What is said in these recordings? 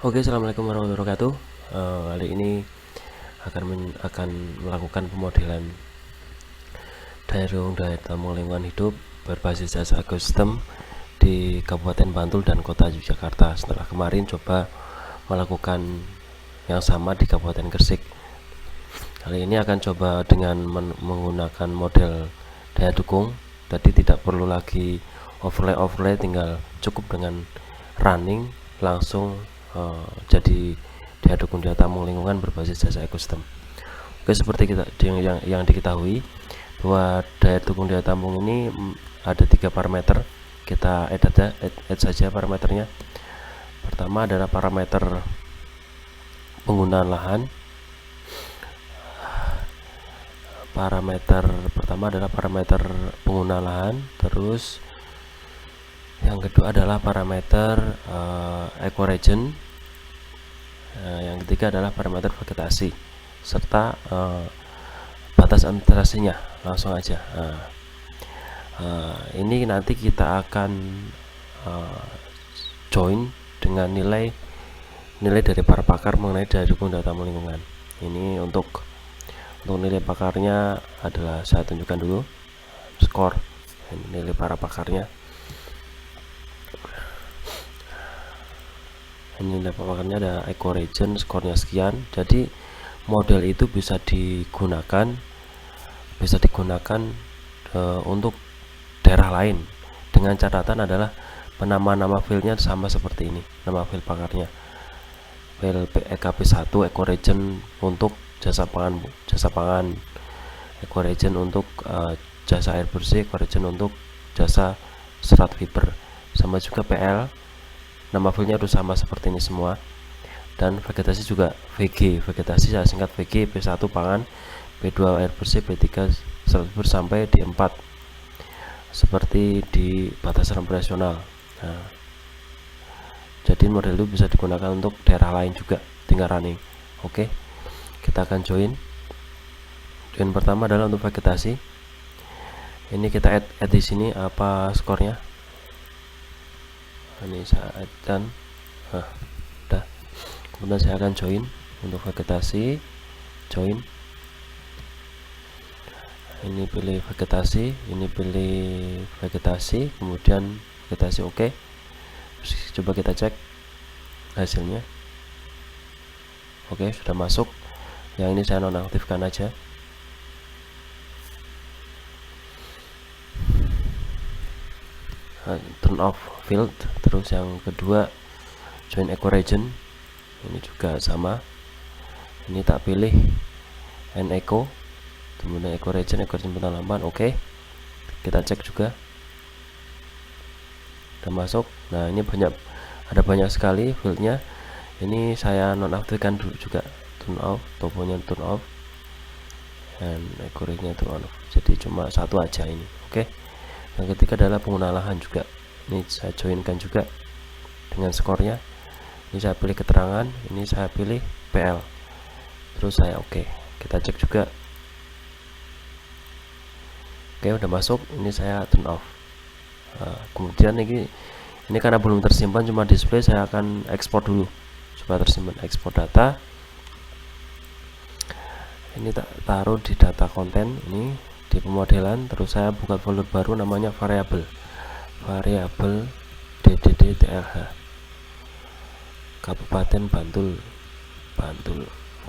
Oke, assalamualaikum warahmatullahi wabarakatuh. Kali ini akan melakukan pemodelan daya tampung lingkungan hidup berbasis jasa ekosistem di Kabupaten Bantul dan Kota Yogyakarta. Setelah kemarin coba melakukan yang sama di Kabupaten Gresik. Kali ini akan coba dengan menggunakan model daya dukung. Tadi tidak perlu lagi overlay, tinggal cukup dengan running langsung jadi daya dukung daya tampung lingkungan berbasis jasa ekosistem. Oke, seperti yang diketahui bahwa daya dukung daya tampung ini ada 3 parameter. Kita add saja parameternya. Pertama adalah parameter penggunaan lahan. Parameter pertama adalah parameter penggunaan lahan, terus yang kedua adalah parameter ecoregion. Yang ketiga adalah parameter vegetasi serta batas administrasinya. Langsung aja. Ini nanti kita akan join dengan nilai dari para pakar mengenai daya dukung daya tampung lingkungan. Ini untuk nilai pakarnya adalah, saya tunjukkan dulu skor nilai para pakarnya. Nilai pakarnya ada ecoregion, skornya sekian. Jadi model itu bisa digunakan untuk daerah lain, dengan catatan adalah nama filenya sama seperti ini, nama fil pakarnya. Fil EKP1 ecoregion untuk jasa pangan, ecoregion untuk jasa air bersih, ecoregion untuk jasa serat fiber, sama juga PL. Nama filenya harus sama seperti ini semua. Dan vegetasi juga VG, vegetasi saya singkat VG, P1 pangan, P2 air bersih, P3 serat fiber sampai D4 seperti di batasan operasional. Nah, jadi model itu bisa digunakan untuk daerah lain juga, tinggal running. Oke, kita akan join pertama adalah untuk vegetasi. Ini kita add di sini apa skornya. Ini saya add dan udah. Kemudian saya akan join untuk vegetasi, join. Ini pilih vegetasi, ini pilih vegetasi, kemudian vegetasi oke. Coba kita cek hasilnya. Oke, sudah masuk. Yang ini saya nonaktifkan aja. Turn off field. Terus yang kedua join ecoregion, ini juga sama. Ini tak pilih and eco, kemudian ecoregion penanaman. Oke, kita cek juga udah masuk. Nah, ini ada banyak sekali fieldnya. Ini saya nonaktifkan dulu juga, turn off, toponya turn off, dan ecoregion turn off, jadi cuma satu aja ini. Oke, yang ketiga adalah pengguna lahan juga. Ini saya joinkan juga dengan skornya. Ini saya pilih keterangan, ini saya pilih PL, terus saya oke. Kita cek juga. Oke, udah masuk. Ini saya turn off. Kemudian ini karena belum tersimpan, cuma display, saya akan ekspor dulu supaya tersimpan. Ekspor data. Ini taruh di data konten, ini di pemodelan. Terus saya buka folder baru namanya variabel DDD-TLH Kabupaten Bantul.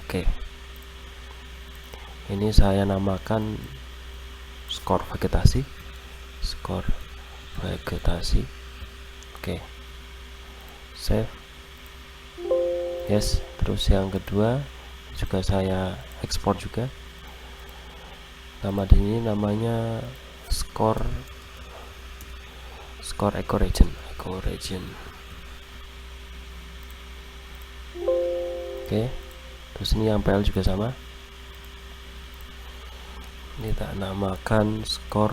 Oke, ini saya namakan skor vegetasi. Oke, save, yes. Terus yang kedua juga saya ekspor juga. Nama ini namanya skor ecoregion. Oke, terus ini yang PL juga sama. Ini tak namakan skor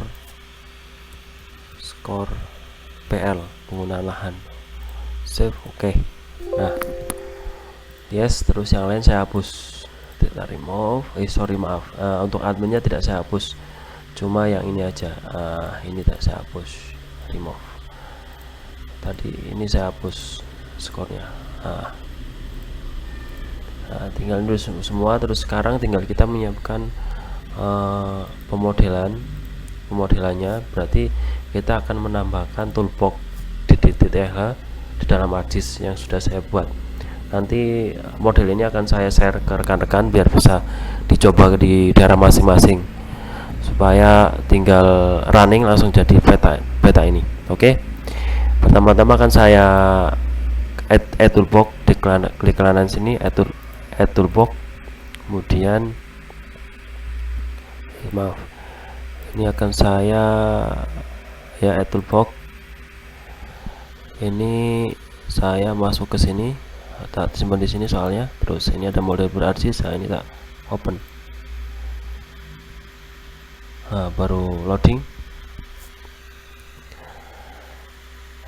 PL, penggunaan lahan. Save, oke. Nah, yes. Terus yang lain saya hapus, tidak remove. Untuk adminnya tidak saya hapus, cuma yang ini aja. Ini tidak saya hapus, remove. Tadi ini saya hapus skornya. Nah, tinggal dulu semua. Terus sekarang tinggal kita menyiapkan pemodelannya. Berarti kita akan menambahkan toolbox di DTTLH di dalam ArcGIS yang sudah saya buat. Nanti model ini akan saya share ke rekan-rekan biar bisa dicoba di daerah masing-masing, supaya tinggal running langsung jadi beta ini. Oke. Pertama-tama akan saya add toolbox, klik kanan sini, add toolbox. Kemudian maaf, ini akan saya add toolbox. Ini saya masuk ke sini, tak simpan di sini soalnya. Terus ini ada model berArcGIS, saya ini tak open. Nah, baru loading.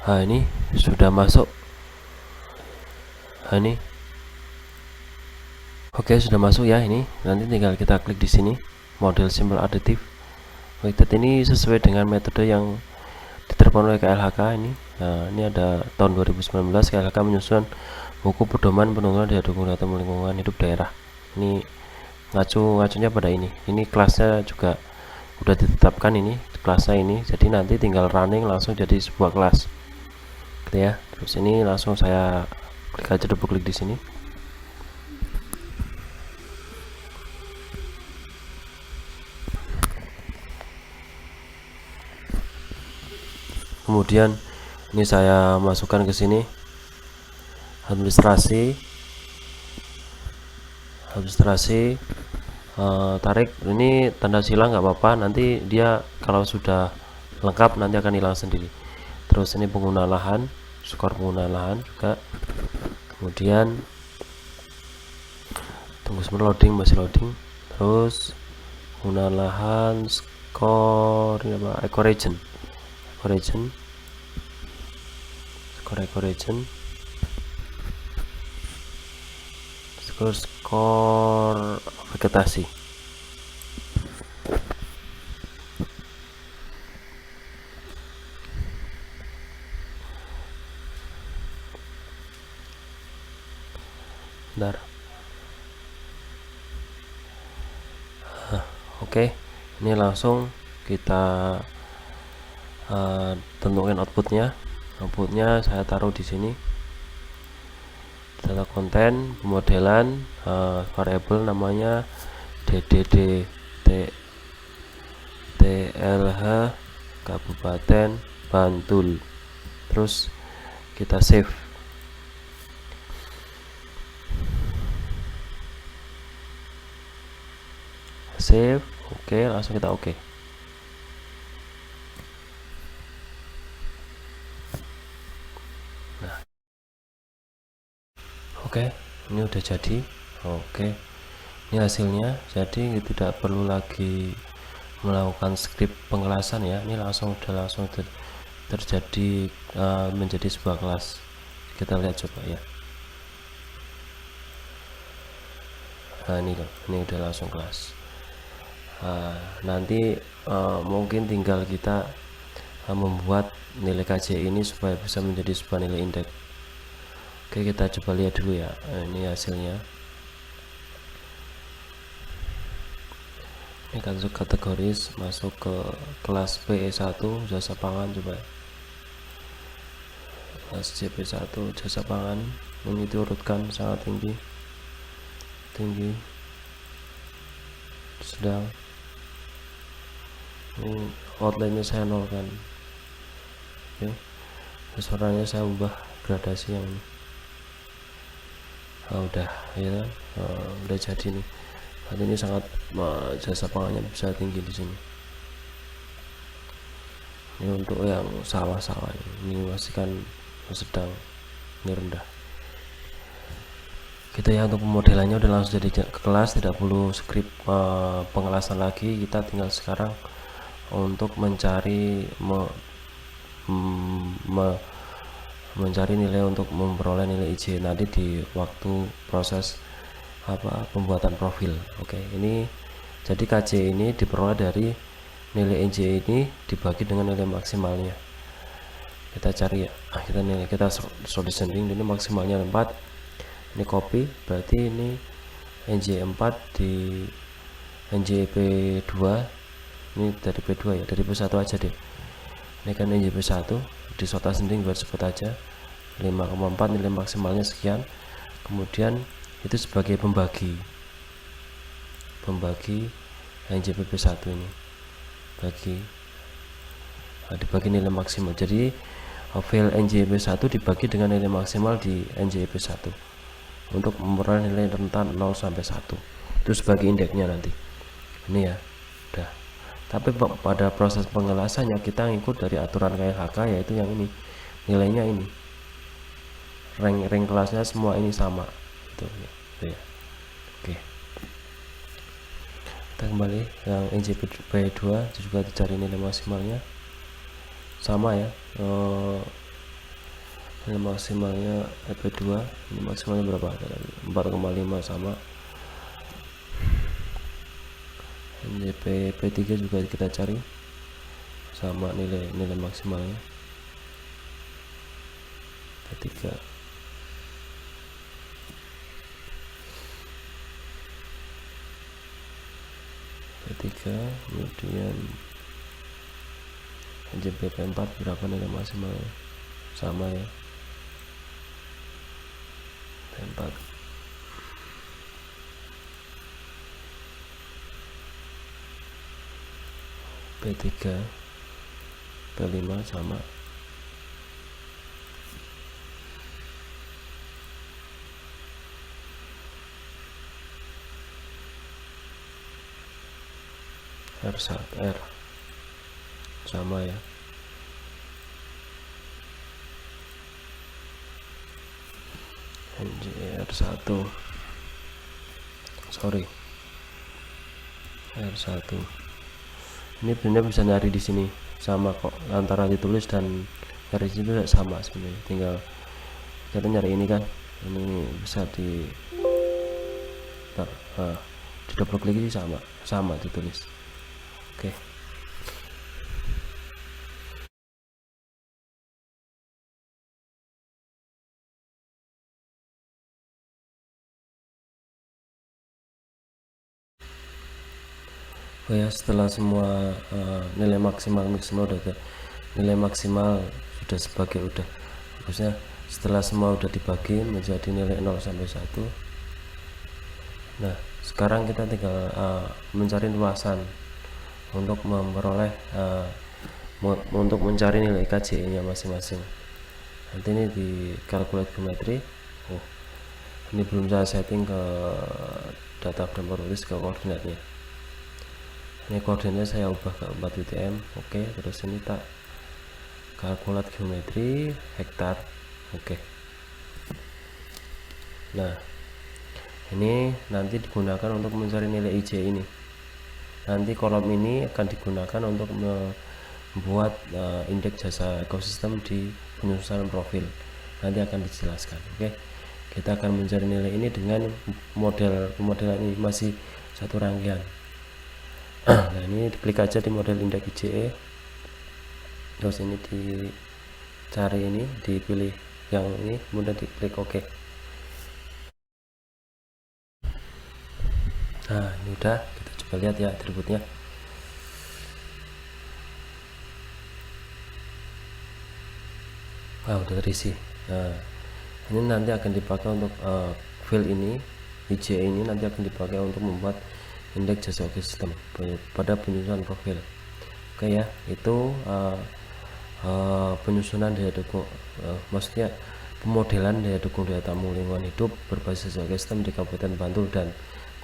Nah, ini sudah masuk. Nah, ini oke, sudah masuk ya. Ini nanti tinggal kita klik di sini, model simple additive. Method ini sesuai dengan metode yang diterapkan oleh KLHK ini. Nah, ini ada tahun 2019 KLHK menyusun buku pedoman penurunan daya dukung data lingkungan hidup daerah. Ini ngacunya pada ini. Ini kelasnya juga udah ditetapkan, ini kelasnya ini. Jadi nanti tinggal running langsung jadi sebuah kelas. Gitu ya. Terus ini langsung saya klik aja, double klik di sini. Kemudian ini saya masukkan ke sini administrasi, tarik. Ini tanda silang nggak apa-apa, nanti dia kalau sudah lengkap nanti akan hilang sendiri. Terus ini pengguna lahan, skor pengguna lahan juga. Kemudian tunggu sebentar, loading, masih loading. Terus pengguna lahan, skor ini apa, ecoregion, skor vegetasi. Bentar. Oke, ini langsung kita tentukan outputnya. Saya taruh di sini, data konten, pemodelan, variabel namanya DDD TLH Kabupaten Bantul. Terus kita save. Oke, langsung kita oke. Nah, oke, ini udah jadi. Oke, ini hasilnya. Jadi tidak perlu lagi melakukan script pengelasan ya. Ini langsung terjadi menjadi sebuah kelas. Kita lihat coba ya. Nah, ini udah langsung kelas. Nanti mungkin tinggal kita membuat nilai KJ ini supaya bisa menjadi sebuah nilai indeks. Oke, kita coba lihat dulu ya. Ini hasilnya. Ini kategoris masuk ke kelas PE1 jasa pangan. Coba kelas JP1 jasa pangan, ini diurutkan sangat tinggi, sedang. Ini outline nya saya nolkan. Oke, besarannya saya ubah gradasi yang ini. Udah ya, udah jadi nih. Saat ini sangat jasa pangannya bisa tinggi di sini. Ini untuk yang sawah-sawah, ini masih kan sedang, ini rendah. Kita ya, untuk pemodelannya udah langsung jadi ke kelas, tidak perlu script pengelasan lagi. Kita tinggal sekarang untuk mencari mencari nilai untuk memperoleh nilai IJ nanti di waktu proses pembuatan profil. Oke, ini jadi KJ ini diperoleh dari nilai IJ ini dibagi dengan nilai maksimalnya. Kita cari ya, kita solution ring ini maksimalnya 4, ini copy, berarti ini NJ4 di NJP2, ini dari P2 ya, dari P1 aja deh. Ini kan NJP1 di sota sending buat sebut aja 5,4, nilai maksimalnya sekian. Kemudian itu sebagai pembagi NJP1 ini dibagi nilai maksimal. Jadi file NJP1 dibagi dengan nilai maksimal di NJP1 untuk memperoleh nilai rentan 0 sampai 1. Itu sebagai indeksnya nanti. Ini ya. Udah. Tapi pada proses pengelasannya kita ngikut dari aturan KLHK, yaitu yang ini. Nilainya ini. Rank kelasnya semua ini sama. Itu ya. Oke. Kita kembali yang NJP2 juga dicari nilai maksimalnya. Sama ya. Nilai maksimalnya EP2, ini maksimalnya berapa? 4,5 sama. NJP P3 juga kita cari sama nilai maksimalnya P3. Kemudian NJP P4 berapa nilai maksimalnya? Sama ya, P4. P3 P5 sama. R sama ya. R1 ini benar bisa nyari di sini sama kok, antara ditulis dan nyari situ sama sebenarnya, tinggal kita nyari ini kan, ini bisa di double klik ini sama ditulis. Oke. Oh ya, setelah semua nilai maksimal udah nilai maksimal sudah sebagai maksudnya setelah semua udah dibagi menjadi nilai 0 sampai 1. Nah, sekarang kita tinggal mencari luasan untuk memperoleh untuk mencari nilai KJE nya masing-masing. Nanti ini di calculate geometry. Ini belum saya setting ke data frame properties, ke koordinatnya. Ini koordinatnya saya ubah ke 4 UTM. Oke, terus ini tak calculate geometry hektar. Oke. Nah, ini nanti digunakan untuk mencari nilai IJ ini. Nanti kolom ini akan digunakan untuk membuat indeks jasa ekosistem di penyusunan profil. Nanti akan dijelaskan. Oke. Kita akan mencari nilai ini dengan pemodelan ini masih satu rangkaian. Nah, ini diklik aja di model indeks IJE. Terus ini dicari, ini dipilih yang ini, kemudian diklik OK. Nah, ini udah, kita coba lihat ya atributnya. Udah terisi. Nah, ini nanti akan dipakai untuk field ini, IJE ini nanti akan dipakai untuk membuat indeks jasa ekosistem pada penyusunan profil. Oke ya, itu penyusunan daya dukung, maksudnya pemodelan daya dukung daya tamu lingkungan hidup berbasis jasa ekosistem di Kabupaten Bantul dan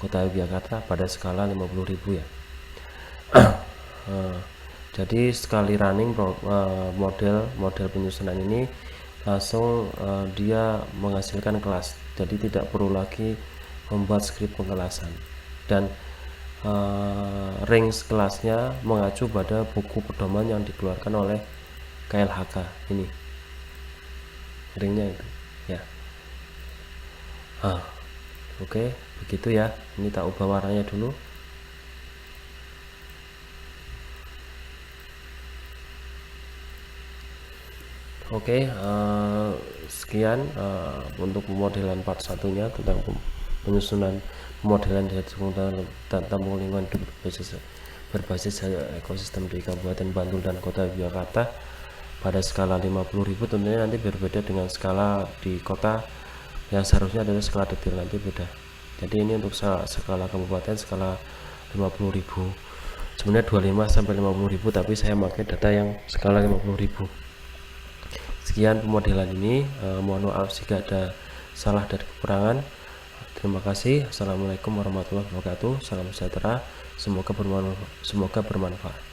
Kota Yogyakarta pada skala 50.000 ya. Jadi sekali running model penyusunan ini langsung dia menghasilkan kelas, jadi tidak perlu lagi membuat skrip pengelasan, dan range kelasnya mengacu pada buku pedoman yang dikeluarkan oleh KLHK ini, ringnya itu ya. Oke, begitu ya. Ini tak ubah warnanya dulu. Oke, sekian untuk pemodelan part satunya tentang penyusunan pemodelan dari tampung lingkungan hidup berbasis ekosistem di Kabupaten Bantul dan Kota Yogyakarta pada skala 50.000. Tentunya nanti berbeda dengan skala di kota yang seharusnya adalah skala detail, nanti beda. Jadi ini untuk skala kabupaten skala 50.000, sebenarnya 25 sampai 50.000, tapi saya pakai data yang skala 50.000. Sekian pemodelan ini, mohon maaf jika ada salah dan kekurangan. Terima kasih. Assalamualaikum warahmatullahi wabarakatuh. Salam sejahtera, semoga bermanfaat.